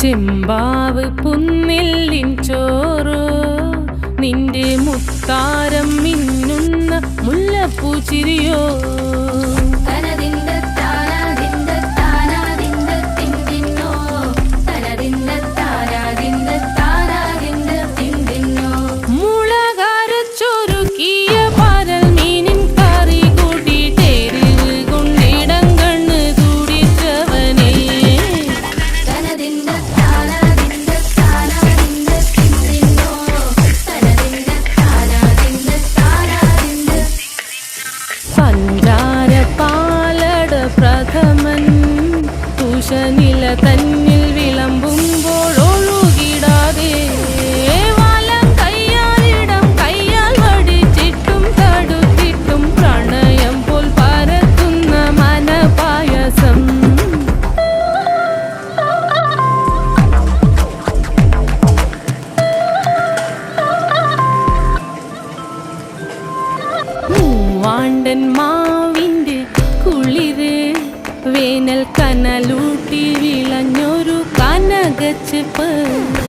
ചെമ്പാവ് പുന്നെല്ലിൻ ചോറോ നിന്റെ മുത്താരം മിന്നുന്ന മുല്ലപ്പൂച്ചിരിയോ പ്രഥമൻ തുഷനില തന്നിൽ വിളമ്പുമ്പോൾ ഒഴുകിടാതെ വലം കയ്യാലിടം കയ്യാൽ വടിച്ചിട്ടും തടുത്തിട്ടും പ്രണയം പോൽ പരത്തുന്ന മനപായസം മൂവാണ്ടൻ മാവിൻ്റെ കുളിര് വേനൽ കനലൂട്ടി വിളഞ്ഞൊരു കനകച്ചെപ്പ്